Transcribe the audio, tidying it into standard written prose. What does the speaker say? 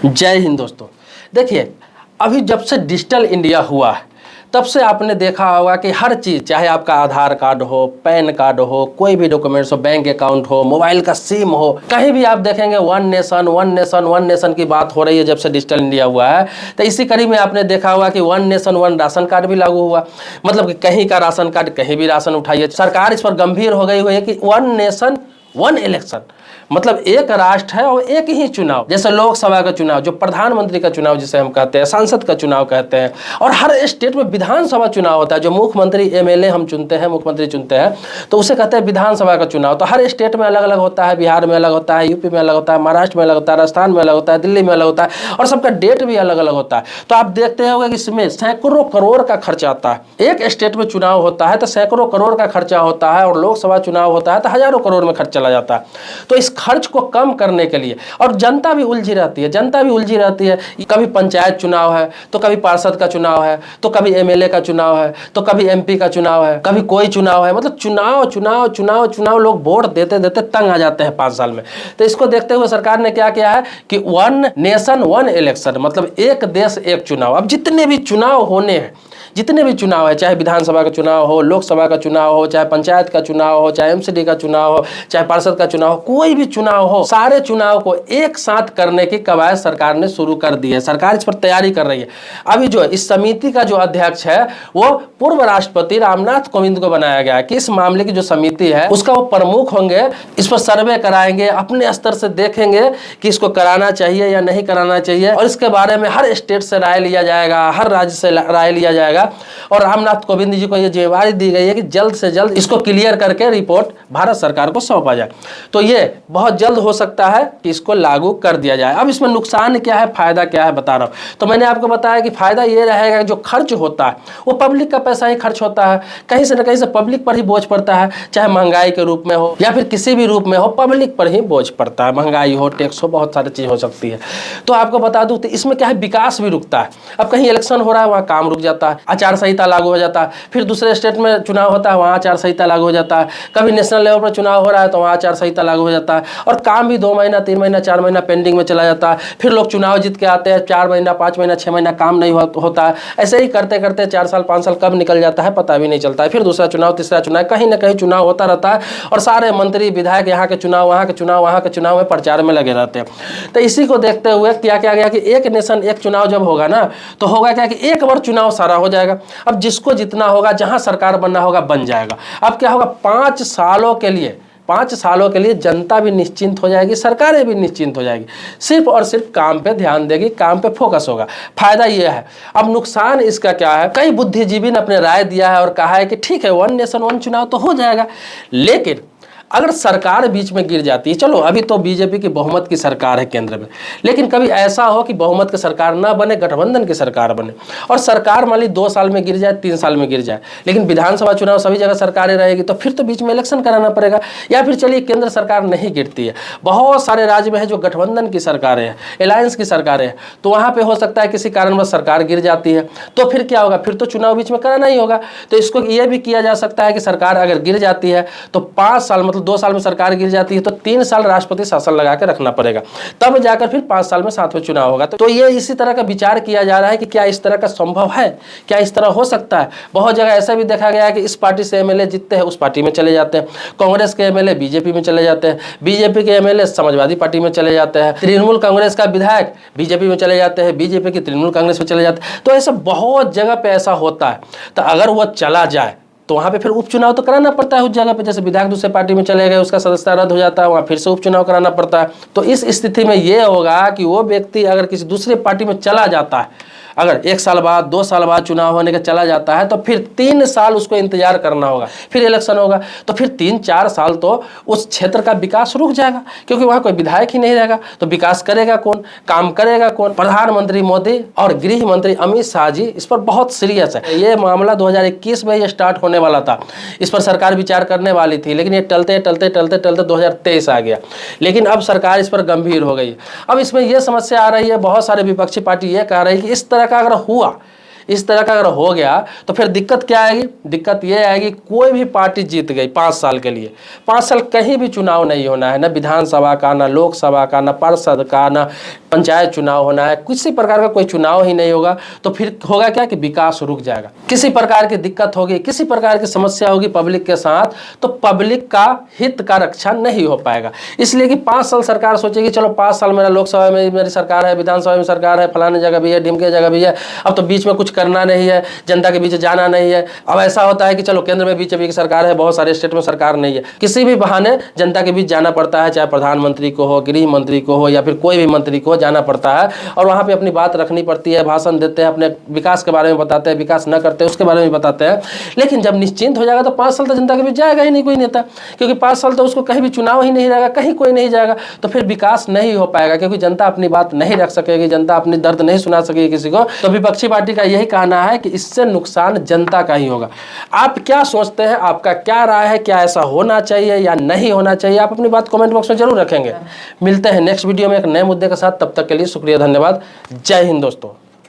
जय हिंद दोस्तों। देखिए, अभी जब से डिजिटल इंडिया हुआ है तब से आपने देखा होगा कि हर चीज़, चाहे आपका आधार कार्ड हो, पैन कार्ड हो, कोई भी डॉक्यूमेंट्स हो, बैंक अकाउंट हो, मोबाइल का सिम हो, कहीं भी आप देखेंगे one nation one nation one nation की बात हो रही है। जब से डिजिटल इंडिया हुआ है तो इसी कड़ी में आपने देखा होगा कि one nation one ration card भी लागू हुआ। मतलब कि कहीं का राशन कार्ड, कहीं भी राशन उठाइए। सरकार इस पर गंभीर हो गई हुई है कि वन नेशन वन इलेक्शन, मतलब एक राष्ट्र है और एक ही चुनाव। जैसे लोकसभा का चुनाव, जो प्रधानमंत्री का चुनाव जिसे हम कहते हैं, सांसद का चुनाव कहते हैं, और हर स्टेट में विधानसभा चुनाव होता है। जो मुख्यमंत्री एमएलए हम चुनते हैं, मुख्यमंत्री चुनते हैं, तो उसे कहते हैं विधानसभा का चुनाव। तो हर स्टेट में अलग अलग होता है। बिहार में अलग होता है, यूपी में अलग होता है, महाराष्ट्र में अलग होता है, राजस्थान में अलग होता है, दिल्ली में अलग होता है, और सबका डेट भी अलग अलग होता है। तो आप देखते होंगे कि इसमें सैकड़ों करोड़ का खर्चा आता है। एक स्टेट में चुनाव होता है तो सैकड़ों करोड़ का खर्चा होता है, और लोकसभा चुनाव होता है तो हजारों करोड़ में खर्च चला जाता है। तो इस खर्च को कम करने के लिए, और जनता भी उलझी रहती है, जनता भी उलझी रहती है। कभी पंचायत चुनाव है, तो कभी पार्षद का चुनाव है, तो कभी एमएलए का चुनाव है, तो कभी एमपी का चुनाव है, कभी कोई चुनाव है। मतलब चुनाव चुनाव चुनाव चुनाव, लोग वोट देते देते तंग आ जाते हैं 5 साल में। तो इसको देखते हुए सरकार ने क्या किया है कि वन नेशन वन इलेक्शन, मतलब एक देश एक चुनाव। अब जितने भी चुनाव होने हैं, जितने भी चुनाव है, चाहे विधानसभा का चुनाव हो, लोकसभा का चुनाव हो, चाहे पंचायत का चुनाव हो, चाहे एमसीडी का चुनाव हो, चाहे पार्षद का चुनाव हो, कोई भी चुनाव हो, सारे चुनाव को एक साथ करने की कवायद सरकार ने शुरू कर दी है। सरकार इस पर तैयारी कर रही है। अभी जो इस समिति का जो अध्यक्ष है वो पूर्व राष्ट्रपति रामनाथ कोविंद को बनाया गया है कि इस मामले की जो समिति है उसका वो प्रमुख होंगे। इस पर सर्वे कराएंगे, अपने स्तर से देखेंगे कि इसको कराना चाहिए या नहीं कराना चाहिए, और इसके बारे में हर स्टेट से राय लिया जाएगा, हर राज्य से राय लिया जाएगा। और रामनाथ कोविंद जी को यह जिम्मेदारी दी गई है कि जल्द से जल्द इसको क्लियर करके रिपोर्ट भारत सरकार को सौंपा जाए। तो ये बहुत जल्द हो सकता है कि इसको लागू कर दिया जाए। अब इसमें नुकसान क्या है, फायदा क्या है, बता रहा हूं। तो मैंने आपको बताया कि फायदा ये रहेगा कि जो खर्च होता है वो पब्लिक का पैसा ही खर्च होता है। कहीं से न कहीं से पब्लिक पर ही बोझ पड़ता है, चाहे महंगाई के रूप में हो या फिर किसी भी रूप में हो, पब्लिक पर ही बोझ पड़ता है। महंगाई हो, टैक्स हो, बहुत सारी चीज हो सकती है। तो आपको बता दूं, तो इसमें क्या है, विकास भी रुकता है। अब कहीं इलेक्शन हो रहा है, वहां काम रुक जाता है, आचार संहिता लागू हो जाता है। फिर दूसरे स्टेट में चुनाव होता है, वहाँ आचार संहिता लागू हो जाता है। कभी नेशनल लेवल पर चुनाव हो रहा है तो वहाँ आचार संहिता लागू हो जाता है, और काम भी 2 महीना 3 महीना 4 महीना पेंडिंग में चला जाता है। फिर लोग चुनाव जीत के आते हैं, 4 महीना 5 महीना 6 महीना काम नहीं होता है। ऐसे ही करते करते 4 साल 5 साल कब निकल जाता है पता भी नहीं चलता है। फिर दूसरा चुनाव, तीसरा चुनाव, कहीं ना कहीं चुनाव होता रहता है, और सारे मंत्री विधायक यहाँ के चुनाव, वहाँ के चुनाव, वहाँ के चुनाव में प्रचार में लगे रहते हैं। तो इसी को देखते हुए क्या किया गया कि एक नेशन एक चुनाव जब होगा ना, तो होगा क्या कि एक बार चुनाव सारा हो जाएगा। अब जिसको जितना होगा, जहां सरकार बनना होगा बन जाएगा। अब क्या होगा, 5 सालों के लिए जनता भी निश्चिंत हो जाएगी, सरकारें भी निश्चिंत हो जाएगी, सिर्फ और सिर्फ काम पे ध्यान देगी, काम पे फोकस होगा। फायदा ये है। अब नुकसान इसका क्या है, कई बुद्धिजीवी ने अपने राय दिया है और कहा है कि ठीक है, वन नेशन वन चुनाव तो हो जाएगा, लेकिन अगर सरकार बीच में गिर जाती है, चलो अभी तो बीजेपी की बहुमत की सरकार है केंद्र में, लेकिन कभी ऐसा हो कि बहुमत की सरकार ना बने, गठबंधन की सरकार बने, और सरकार मान ली 2 साल में गिर जाए, 3 साल में गिर जाए, लेकिन विधानसभा चुनाव सभी जगह सरकारें रहेगी, तो फिर तो बीच में इलेक्शन कराना पड़ेगा। या फिर चलिए केंद्र सरकार नहीं गिरती है, बहुत सारे राज्य में है जो गठबंधन की सरकारें हैं, अलायंस की सरकारें हैं, तो वहाँ पर हो सकता है किसी कारणवश सरकार गिर जाती है, तो फिर क्या होगा, फिर तो चुनाव बीच में कराना ही होगा। तो इसको यह भी किया जा सकता है कि सरकार अगर गिर जाती है तो 5 साल, मतलब 2 साल में सरकार गिर जाती है तो 3 साल राष्ट्रपति शासन लगा के रखना पड़ेगा, तब जाकर फिर 5 साल में 7वां चुनाव होगा। तो ये इसी तरह का विचार किया जा रहा है कि क्या इस तरह का संभव है, क्या इस तरह हो सकता है। बहुत जगह ऐसा भी देखा गया है कि इस पार्टी से एमएलए जीतते हैं, उस पार्टी में चले जाते हैं, कांग्रेस के एमएलए बीजेपी में चले जाते हैं, बीजेपी के एमएलए समाजवादी पार्टी में चले जाते हैं, तृणमूल कांग्रेस का विधायक बीजेपी में चले जाते हैं, बीजेपी की तृणमूल कांग्रेस में चले जाते हैं। तो ऐसा बहुत जगह पे ऐसा होता है। तो अगर वो चला जाए तो वहाँ पे फिर उपचुनाव तो कराना पड़ता है उस जगह पे। जैसे विधायक दूसरे पार्टी में चले गए, उसका सदस्यता रद्द हो जाता है, वहाँ फिर से उपचुनाव कराना पड़ता है। तो इस स्थिति में ये होगा कि वो व्यक्ति अगर किसी दूसरे पार्टी में चला जाता है, अगर 1 साल बाद 2 साल बाद चुनाव होने का चला जाता है, तो फिर 3 साल उसको इंतजार करना होगा, फिर इलेक्शन होगा, तो फिर 3-4 साल तो उस क्षेत्र का विकास रुक जाएगा, क्योंकि वहाँ कोई विधायक ही नहीं रहेगा। तो विकास करेगा कौन, काम करेगा कौन। प्रधानमंत्री मोदी और गृह मंत्री अमित शाह जी इस पर बहुत सीरियस है। ये मामला 2021 में ये स्टार्ट होने वाला था, इस पर सरकार विचार करने वाली थी, लेकिन ये टलते 2023 आ गया। लेकिन अब सरकार इस पर गंभीर हो गई। अब इसमें यह समस्या आ रही है, बहुत सारे विपक्षी पार्टी ये कह रही है कि इस तरह का अगर हुआ इस तरह का अगर हो गया तो फिर दिक्कत क्या आएगी? दिक्कत ये आएगी, कोई भी पार्टी जीत गई 5 साल के लिए, 5 साल कहीं भी चुनाव नहीं होना है, ना विधानसभा का, ना लोकसभा का, ना पार्षद का, ना पंचायत चुनाव होना है, किसी प्रकार का कोई चुनाव ही नहीं होगा। तो फिर होगा क्या कि विकास रुक जाएगा, किसी प्रकार की दिक्कत होगी, किसी प्रकार की समस्या होगी पब्लिक के साथ, तो पब्लिक का हित का रक्षा नहीं हो पाएगा। इसलिए कि 5 साल सरकार सोचेगी चलो 5 साल मेरा लोकसभा में मेरी सरकार है, विधानसभा में सरकार है, फलाने जगह भी है, ढिमके जगह भी है, अब तो बीच में कुछ करना नहीं है, जनता के बीच जाना नहीं है। अब ऐसा होता है कि चलो केंद्र में बीजेपी की सरकार है, बहुत सारे स्टेट में सरकार नहीं है, किसी भी बहाने जनता के बीच जाना पड़ता है, चाहे प्रधानमंत्री को हो, गृह मंत्री को हो, या फिर कोई भी मंत्री को जाना पड़ता है और वहाँ पे अपनी बात रखनी पड़ती है, भाषण देते हैं, अपने विकास के बारे में बताते हैं, विकास न करते उसके बारे में बताते हैं। लेकिन जब निश्चिंत हो जाएगा तो 5 साल तो जनता के बीच जाएगा ही नहीं कोई नेता, क्योंकि 5 साल तो उसको कहीं भी चुनाव ही नहीं रहेगा, कहीं कोई नहीं जाएगा, तो फिर विकास नहीं हो पाएगा, क्योंकि जनता अपनी बात नहीं रख सकेगी, जनता अपनी दर्द नहीं सुना सकेगी किसी को। तो विपक्षी पार्टी का यही कहना है कि इससे नुकसान जनता का ही होगा। आप क्या सोचते हैं, आपका क्या राय है, क्या ऐसा होना चाहिए या नहीं होना चाहिए? आप अपनी बात कमेंट बॉक्स में जरूर रखेंगे। मिलते हैं नेक्स्ट वीडियो में एक नए मुद्दे के साथ, तब तक के लिए शुक्रिया, धन्यवाद, जय हिंद दोस्तों।